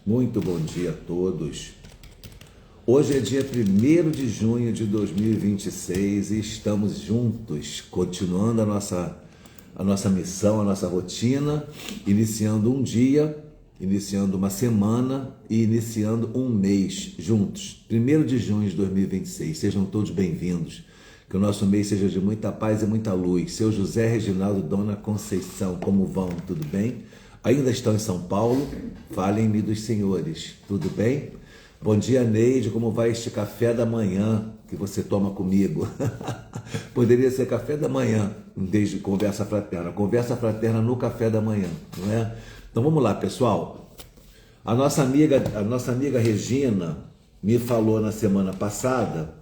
Muito bom dia a todos. Hoje é dia 1º de junho de 2026 e estamos juntos, continuando a nossa missão, a nossa rotina, iniciando um dia, iniciando uma semana e iniciando um mês juntos. 1º de junho de 2026, sejam todos bem-vindos. Que o nosso mês seja de muita paz e muita luz. Seu José Reginaldo, Dona Conceição, como vão? Tudo bem? Ainda estão em São Paulo? Falem-me dos senhores, tudo bem? Bom dia, Neide, como vai este café da manhã que você toma comigo? Poderia ser café da manhã, desde conversa fraterna no café da manhã, não é? Então vamos lá, pessoal. A nossa amiga Regina me falou na semana passada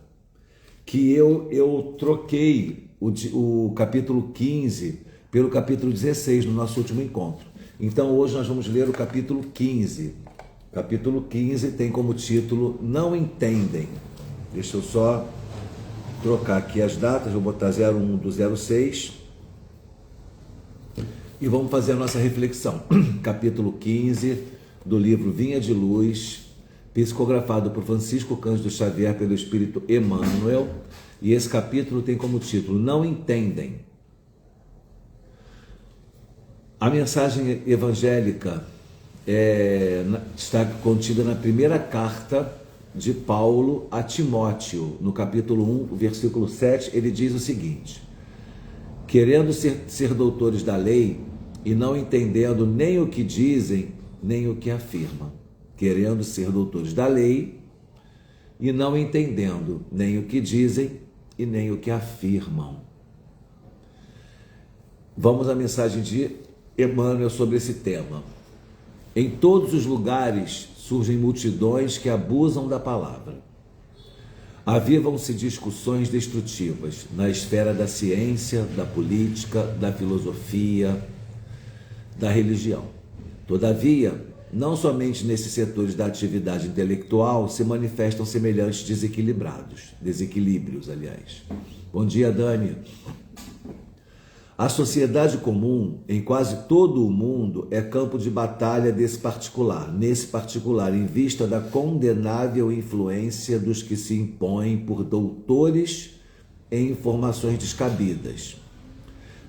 que eu troquei o capítulo 15 pelo capítulo 16 no nosso último encontro. Então hoje nós vamos ler o capítulo 15. Capítulo 15 tem como título Não Entendem. Deixa eu só trocar aqui as datas, vou botar 01 do 06 e vamos fazer a nossa reflexão. Capítulo 15 do livro Vinha de Luz, psicografado por Francisco Cândido Xavier pelo Espírito Emmanuel, e esse capítulo tem como título Não Entendem. A mensagem evangélica está contida na primeira carta de Paulo a Timóteo, no capítulo 1, versículo 7, ele diz o seguinte: querendo ser doutores da lei e não entendendo nem o que dizem, nem o que afirmam. Querendo ser doutores da lei e não entendendo nem o que dizem e nem o que afirmam. Vamos à mensagem de Emmanuel sobre esse tema. Em todos os lugares surgem multidões que abusam da palavra. Avivam-se discussões destrutivas na esfera da ciência, da política, da filosofia, da religião. Todavia, não somente nesses setores da atividade intelectual se manifestam semelhantes desequilíbrios, aliás. Bom dia, Dani. A sociedade comum, em quase todo o mundo, é campo de batalha nesse particular, em vista da condenável influência dos que se impõem por doutores em informações descabidas.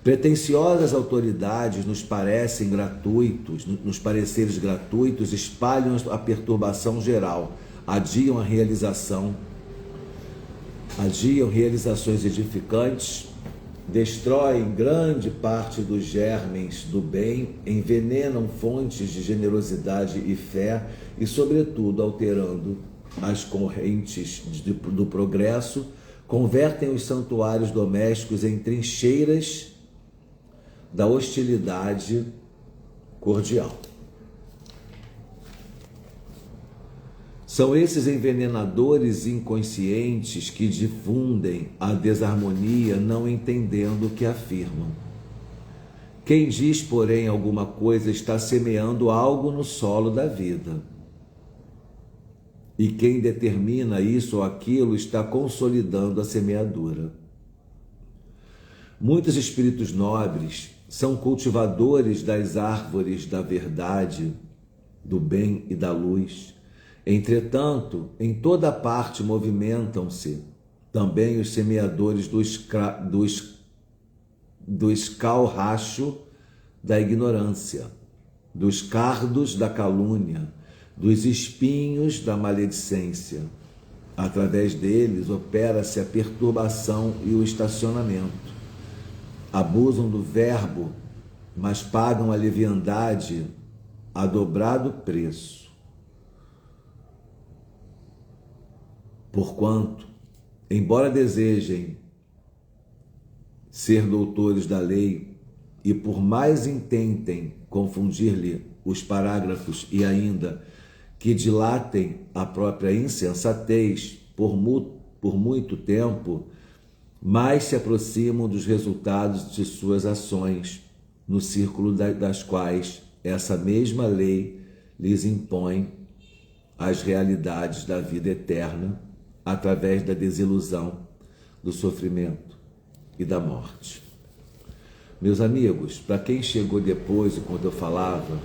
Pretensiosas autoridades nos pareceres gratuitos, espalham a perturbação geral, adiam realizações edificantes, destroem grande parte dos germens do bem, envenenam fontes de generosidade e fé e, sobretudo, alterando as correntes do progresso, convertem os santuários domésticos em trincheiras da hostilidade cordial. São esses envenenadores inconscientes que difundem a desarmonia, não entendendo o que afirmam. Quem diz, porém, alguma coisa está semeando algo no solo da vida. E quem determina isso ou aquilo está consolidando a semeadura. Muitos espíritos nobres são cultivadores das árvores da verdade, do bem e da luz. Entretanto, em toda parte movimentam-se também os semeadores do escalracho da ignorância, dos cardos da calúnia, dos espinhos da maledicência. Através deles opera-se a perturbação e o estacionamento. Abusam do verbo, mas pagam a leviandade a dobrado preço. Porquanto, embora desejem ser doutores da lei e por mais intentem confundir-lhe os parágrafos e ainda que dilatem a própria insensatez por muito tempo, mais se aproximam dos resultados de suas ações, no círculo das quais essa mesma lei lhes impõe as realidades da vida eterna através da desilusão, do sofrimento e da morte. Meus amigos, para quem chegou depois, enquanto eu falava,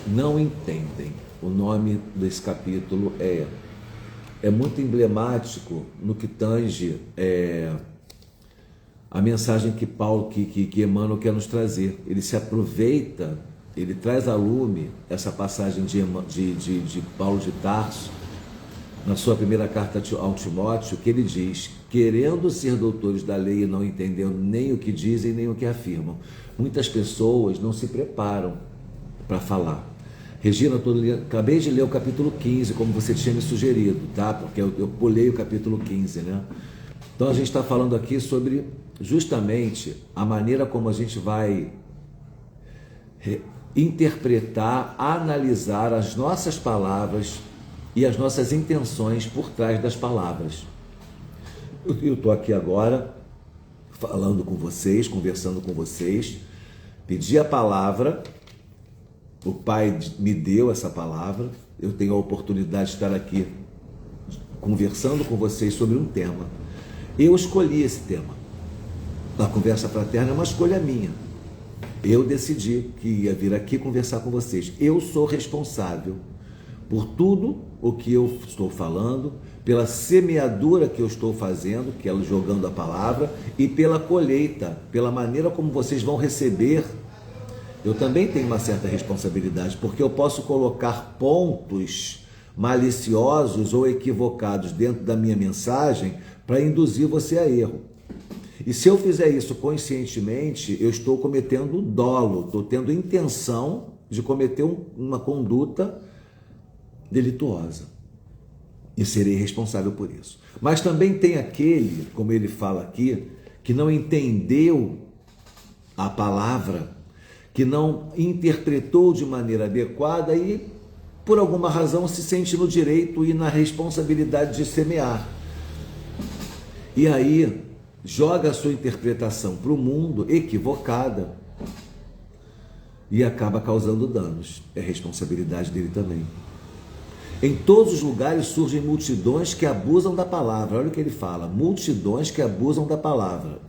não entendem. O nome desse capítulo é muito emblemático no que tange a mensagem que Paulo, que Emmanuel quer nos trazer. Ele se aproveita, ele traz a lume essa passagem de Paulo de Tarso, na sua primeira carta ao Timóteo, que ele diz: querendo ser doutores da lei e não entendendo nem o que dizem nem o que afirmam. Muitas pessoas não se preparam para falar. Regina, acabei de ler o capítulo 15, como você tinha me sugerido, tá? Porque eu pulei o capítulo 15, né? Então a gente está falando aqui sobre justamente a maneira como a gente vai interpretar, analisar as nossas palavras e as nossas intenções por trás das palavras. Eu estou aqui agora falando com vocês, conversando com vocês, pedi a palavra, o Pai me deu essa palavra, eu tenho a oportunidade de estar aqui conversando com vocês sobre um tema. Eu escolhi esse tema. A conversa fraterna é uma escolha minha. Eu decidi que ia vir aqui conversar com vocês. Eu sou responsável por tudo o que eu estou falando, pela semeadura que eu estou fazendo, que é jogando a palavra, e pela colheita, pela maneira como vocês vão receber. Eu também tenho uma certa responsabilidade, porque eu posso colocar pontos maliciosos ou equivocados dentro da minha mensagem para induzir você a erro. E se eu fizer isso conscientemente, eu estou cometendo dolo, estou tendo intenção de cometer uma conduta delituosa. E serei responsável por isso. Mas também tem aquele, como ele fala aqui, que não entendeu a palavra, que não interpretou de maneira adequada e, por alguma razão, se sente no direito e na responsabilidade de semear. E aí joga a sua interpretação para o mundo equivocada e acaba causando danos. É responsabilidade dele também. Em todos os lugares surgem multidões que abusam da palavra. Olha o que ele fala: multidões que abusam da palavra.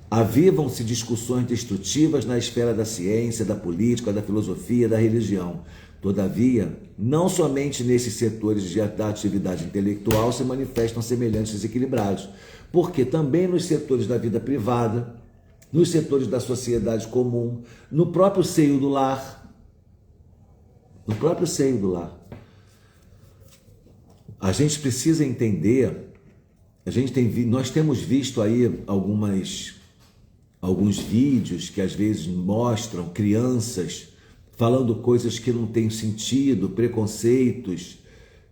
Avivam-se discussões destrutivas na esfera da ciência, da política, da filosofia, da religião. Todavia, não somente nesses setores da atividade intelectual se manifestam semelhantes desequilibrados, porque também nos setores da vida privada, nos setores da sociedade comum, no próprio seio do lar, a gente precisa entender, nós temos visto aí alguns vídeos que às vezes mostram crianças falando coisas que não têm sentido, preconceitos,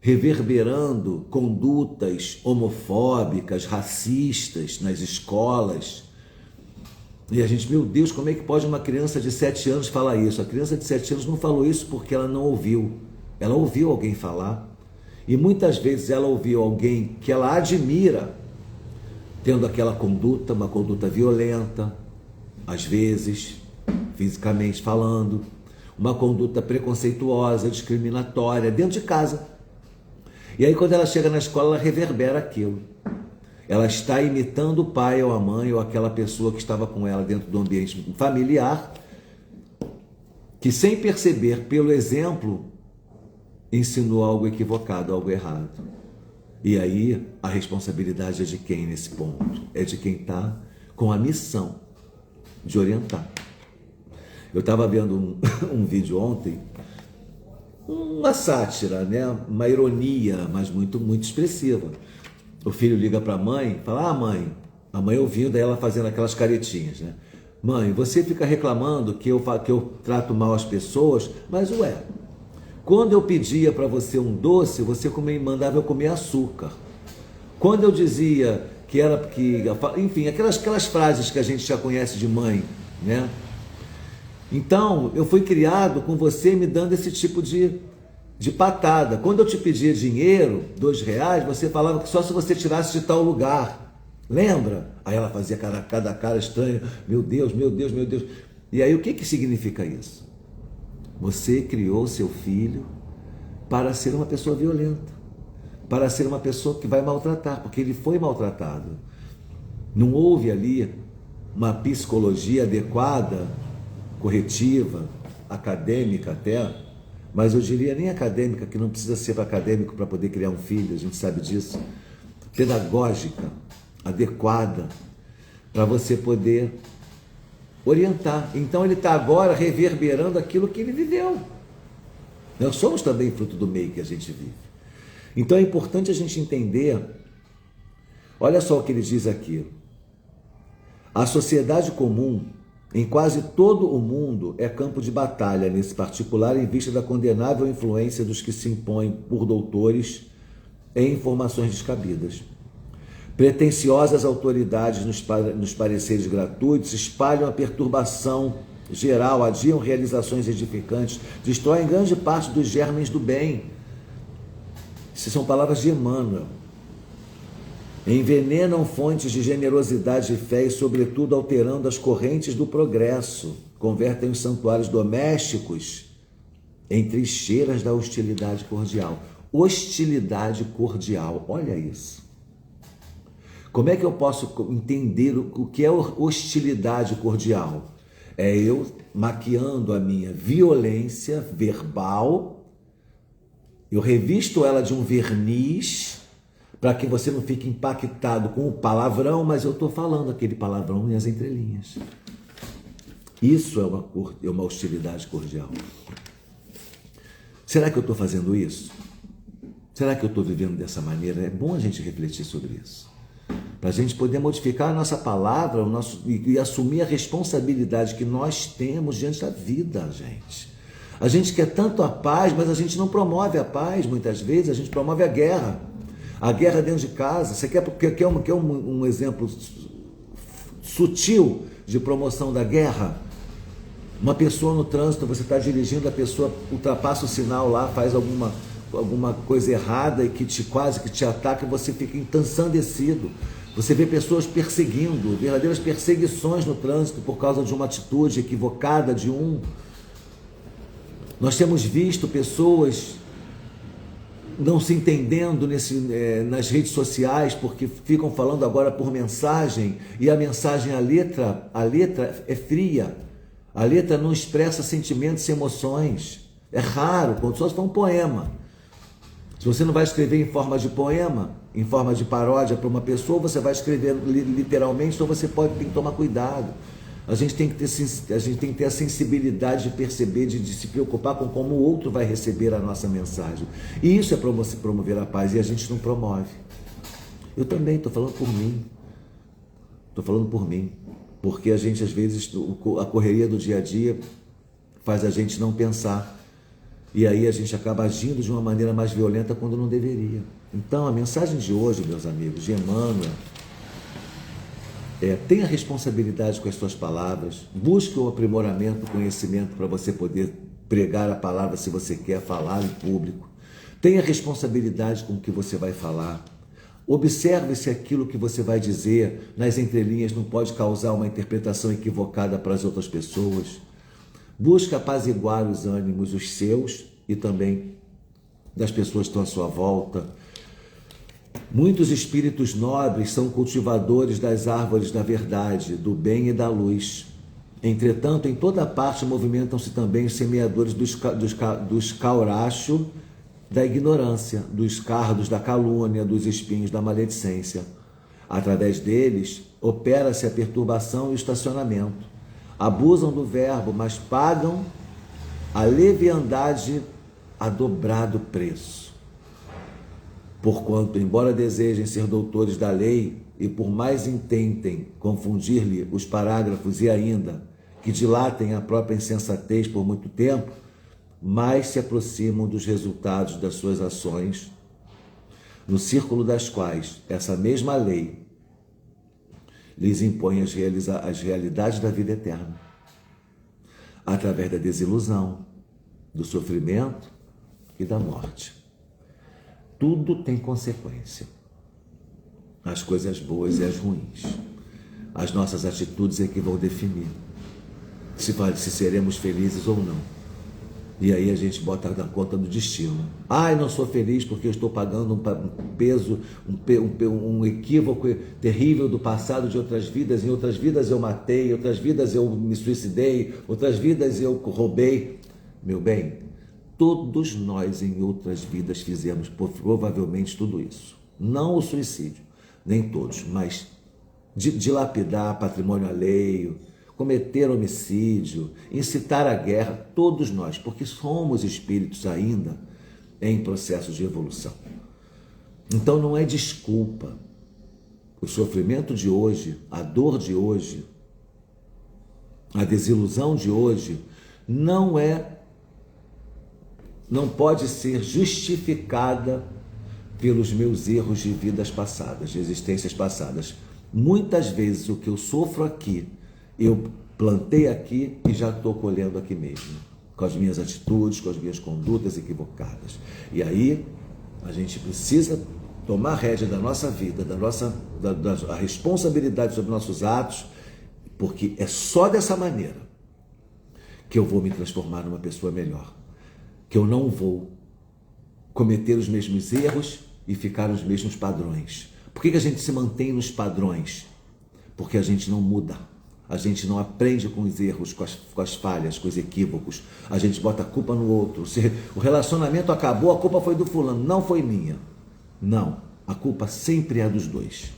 reverberando condutas homofóbicas, racistas nas escolas. E a gente, meu Deus, como é que pode uma criança de 7 anos falar isso? A criança de 7 anos não falou isso porque ela não ouviu. Ela ouviu alguém falar. E muitas vezes ela ouviu alguém que ela admira tendo aquela conduta, uma conduta violenta, às vezes, fisicamente falando, uma conduta preconceituosa, discriminatória, dentro de casa. E aí quando ela chega na escola, ela reverbera aquilo. Ela está imitando o pai ou a mãe ou aquela pessoa que estava com ela dentro do ambiente familiar, que sem perceber, pelo exemplo, ensinou algo equivocado, algo errado. E aí a responsabilidade é de quem nesse ponto? É de quem está com a missão de orientar. Eu estava vendo um vídeo ontem, uma sátira, né? Uma ironia, mas muito, muito expressiva. O filho liga para a mãe e fala: mãe, a mãe ouvindo ela fazendo aquelas caretinhas, né? Mãe, você fica reclamando que eu trato mal as pessoas, mas quando eu pedia para você um doce, você mandava eu comer açúcar. Quando eu dizia enfim, aquelas frases que a gente já conhece de mãe, né? Então, eu fui criado com você me dando esse tipo de patada. Quando eu te pedia dinheiro, R$2, você falava que só se você tirasse de tal lugar. Lembra? Aí ela fazia cada cara estranha. Meu Deus, meu Deus, meu Deus. E aí o que significa isso? Você criou seu filho para ser uma pessoa violenta, para ser uma pessoa que vai maltratar, porque ele foi maltratado. Não houve ali uma psicologia adequada, corretiva, acadêmica até, mas eu diria nem acadêmica, que não precisa ser acadêmico para poder criar um filho, a gente sabe disso, pedagógica, adequada, para você poder orientar. Então ele está agora reverberando aquilo que ele viveu. Nós somos também fruto do meio que a gente vive. Então é importante a gente entender, olha só o que ele diz aqui, a sociedade comum em quase todo o mundo é campo de batalha, nesse particular, em vista da condenável influência dos que se impõem por doutores em informações descabidas. Pretensiosas autoridades nos pareceres gratuitos espalham a perturbação geral, adiam realizações edificantes, destroem grande parte dos germes do bem. Essas são palavras de Emmanuel. Envenenam fontes de generosidade e fé e, sobretudo, alterando as correntes do progresso. Convertem os santuários domésticos em trincheiras da hostilidade cordial. Hostilidade cordial, olha isso. Como é que eu posso entender o que é hostilidade cordial? É eu maquiando a minha violência verbal, eu revisto ela de um verniz, para que você não fique impactado com o palavrão, mas eu estou falando aquele palavrão nas entrelinhas. Isso é uma hostilidade cordial. Será que eu estou fazendo isso? Será que eu estou vivendo dessa maneira? É bom a gente refletir sobre isso, para a gente poder modificar a nossa palavra e assumir a responsabilidade que nós temos diante da vida, gente. A gente quer tanto a paz, mas a gente não promove a paz, muitas vezes, a gente promove a guerra. A guerra dentro de casa. Você quer um exemplo sutil de promoção da guerra? Uma pessoa no trânsito, você está dirigindo, a pessoa ultrapassa o sinal lá, faz alguma coisa errada e quase que te ataca, e você fica ensandecido. Você vê pessoas perseguindo, verdadeiras perseguições no trânsito por causa de uma atitude equivocada de um. Nós temos visto pessoas não se entendendo nas redes sociais, porque ficam falando agora por mensagem, e a mensagem, a letra é fria, a letra não expressa sentimentos e emoções. É raro, quando só for um poema. Se você não vai escrever em forma de poema, em forma de paródia para uma pessoa, você vai escrever literalmente, então você tem que tomar cuidado. A gente tem que ter a sensibilidade de perceber, de se preocupar com como o outro vai receber a nossa mensagem. E isso é promover a paz, e a gente não promove. Eu também estou falando por mim. Estou falando por mim. Porque a gente, às vezes, a correria do dia a dia faz a gente não pensar. E aí a gente acaba agindo de uma maneira mais violenta quando não deveria. Então, a mensagem de hoje, meus amigos, de Emmanuel, tenha responsabilidade com as suas palavras, busque o aprimoramento, o conhecimento para você poder pregar a palavra se você quer falar em público. Tenha responsabilidade com o que você vai falar. Observe se aquilo que você vai dizer nas entrelinhas não pode causar uma interpretação equivocada para as outras pessoas. Busque apaziguar os ânimos, os seus e também das pessoas que estão à sua volta. Muitos espíritos nobres são cultivadores das árvores da verdade, do bem e da luz. Entretanto, em toda parte movimentam-se também os semeadores dos caurachos da ignorância, dos cardos da calúnia, dos espinhos da maledicência. Através deles, opera-se a perturbação e o estacionamento. Abusam do verbo, mas pagam a leviandade a dobrado preço. Porquanto, embora desejem ser doutores da lei, e por mais intentem confundir-lhe os parágrafos e ainda que dilatem a própria insensatez por muito tempo, mais se aproximam dos resultados das suas ações, no círculo das quais essa mesma lei lhes impõe as realidades da vida eterna, através da desilusão, do sofrimento e da morte. Tudo tem consequência. As coisas boas e as ruins. As nossas atitudes é que vão definir se seremos felizes ou não. E aí a gente bota na conta do destino. Eu não sou feliz porque eu estou pagando um peso, um equívoco terrível do passado de outras vidas. Em outras vidas eu matei, em outras vidas eu me suicidei, outras vidas eu roubei. Meu bem, Todos nós em outras vidas fizemos provavelmente tudo isso. Não o suicídio, nem todos, mas dilapidar patrimônio alheio, cometer homicídio, incitar a guerra, todos nós, porque somos espíritos ainda em processo de evolução. Então não é desculpa. O sofrimento de hoje, a dor de hoje, a desilusão de hoje, não pode ser justificada pelos meus erros de vidas passadas, de existências passadas. Muitas vezes o que eu sofro aqui, eu plantei aqui e já estou colhendo aqui mesmo, com as minhas atitudes, com as minhas condutas equivocadas. E aí a gente precisa tomar rédea da nossa vida, a responsabilidade sobre nossos atos, porque é só dessa maneira que eu vou me transformar numa pessoa melhor, que eu não vou cometer os mesmos erros e ficar nos mesmos padrões. Por que a gente se mantém nos padrões? Porque a gente não muda, a gente não aprende com os erros, com as falhas, com os equívocos, a gente bota a culpa no outro. Se o relacionamento acabou, a culpa foi do fulano, não foi minha. Não, a culpa sempre é dos dois.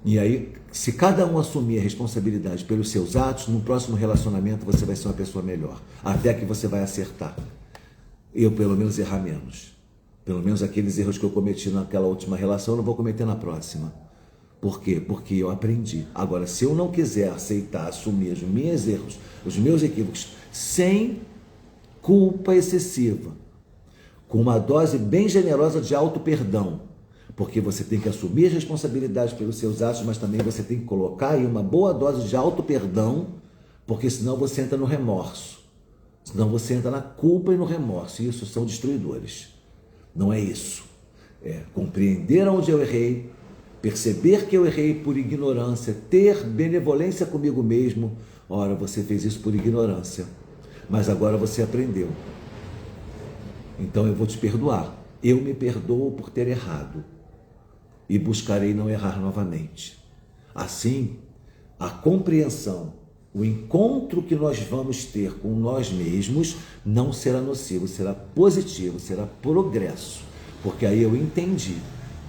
E aí, se cada um assumir a responsabilidade pelos seus atos, no próximo relacionamento você vai ser uma pessoa melhor, até que você vai acertar. Eu, pelo menos, errar menos. Pelo menos aqueles erros que eu cometi naquela última relação, eu não vou cometer na próxima. Por quê? Porque eu aprendi. Agora, se eu não quiser aceitar, assumir os meus erros, os meus equívocos, sem culpa excessiva, com uma dose bem generosa de auto-perdão, porque você tem que assumir as responsabilidades pelos seus atos, mas também você tem que colocar aí uma boa dose de auto-perdão, porque senão você entra no remorso. Senão você entra na culpa e no remorso, e isso são destruidores. Não é isso. É compreender onde eu errei, perceber que eu errei por ignorância, ter benevolência comigo mesmo. Ora, você fez isso por ignorância, mas agora você aprendeu. Então eu vou te perdoar. Eu me perdoo por ter errado e buscarei não errar novamente. Assim, a compreensão, o encontro que nós vamos ter com nós mesmos não será nocivo, será positivo, será progresso, porque aí eu entendi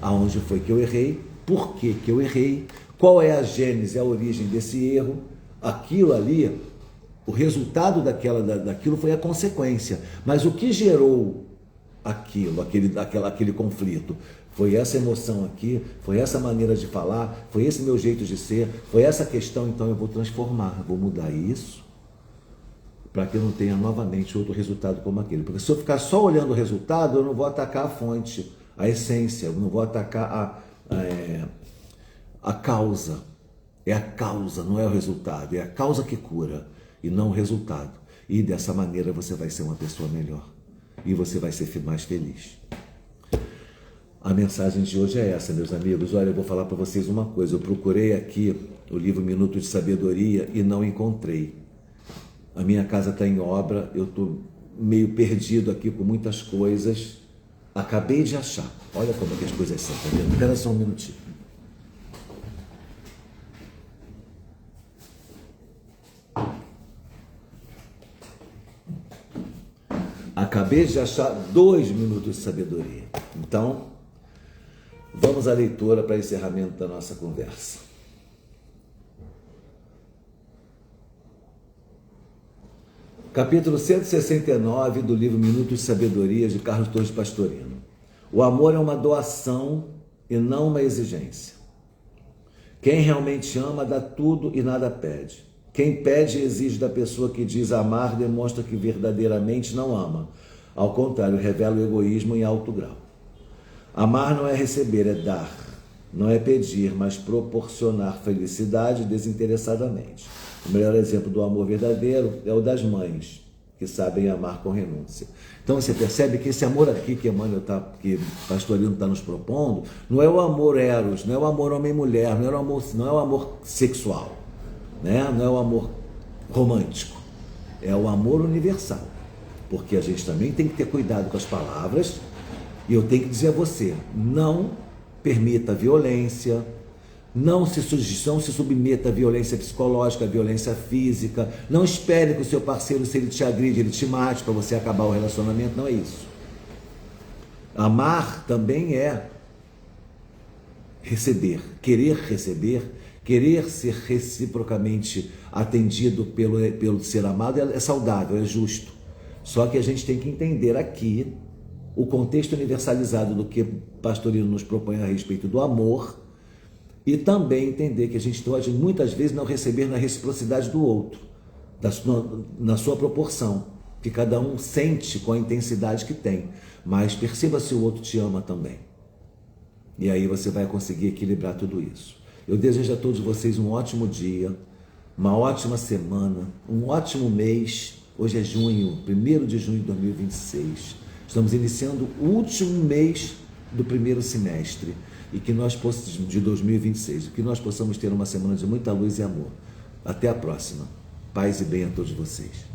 aonde foi que eu errei, por que que eu errei, qual é a gênese, a origem desse erro. Aquilo ali, o resultado daquilo foi a consequência, mas o que gerou aquele conflito foi essa emoção aqui, foi essa maneira de falar, foi esse meu jeito de ser, foi essa questão. Então eu vou transformar, vou mudar isso para que eu não tenha novamente outro resultado como aquele. Porque se eu ficar só olhando o resultado, eu não vou atacar a fonte, a essência, eu não vou atacar a causa. É a causa, não é o resultado, é a causa que cura e não o resultado. E dessa maneira você vai ser uma pessoa melhor e você vai ser mais feliz. A mensagem de hoje é essa, meus amigos. Olha, eu vou falar para vocês uma coisa. Eu procurei aqui o livro Minuto de Sabedoria e não encontrei. A minha casa está em obra, eu estou meio perdido aqui com muitas coisas. Acabei de achar. Olha como é que as coisas são, tá vendo? Espera só um minutinho. Acabei de achar 2 minutos de sabedoria. Então, vamos à leitura para encerramento da nossa conversa. Capítulo 169 do livro Minutos de Sabedoria, de Carlos Torres Pastorino. O amor é uma doação e não uma exigência. Quem realmente ama dá tudo e nada pede. Quem pede e exige da pessoa que diz amar demonstra que verdadeiramente não ama. Ao contrário, revela o egoísmo em alto grau. Amar não é receber, é dar. Não é pedir, mas proporcionar felicidade desinteressadamente. O melhor exemplo do amor verdadeiro é o das mães, que sabem amar com renúncia. Então você percebe que esse amor aqui que Pastorino está nos propondo, não é o amor eros, não é o amor homem-mulher, não é o amor sexual, né? Não é o amor romântico, é o amor universal. Porque a gente também tem que ter cuidado com as palavras, e eu tenho que dizer a você, não permita violência, Não se submeta à violência psicológica, à violência física. Não espere que o seu parceiro, se ele te agride, ele te mate para você acabar o relacionamento. Não é isso. Amar também é receber, querer ser reciprocamente atendido pelo ser amado é saudável, é justo. Só que a gente tem que entender aqui o contexto universalizado do que Pastorino nos propõe a respeito do amor e também entender que a gente pode muitas vezes não receber na reciprocidade do outro, na sua proporção, que cada um sente com a intensidade que tem, mas perceba se o outro te ama também. E aí você vai conseguir equilibrar tudo isso. Eu desejo a todos vocês um ótimo dia, uma ótima semana, um ótimo mês. Hoje é junho, 1º de junho de 2026. Estamos iniciando o último mês do primeiro semestre e que nós de 2026, que nós possamos ter uma semana de muita luz e amor. Até a próxima. Paz e bem a todos vocês.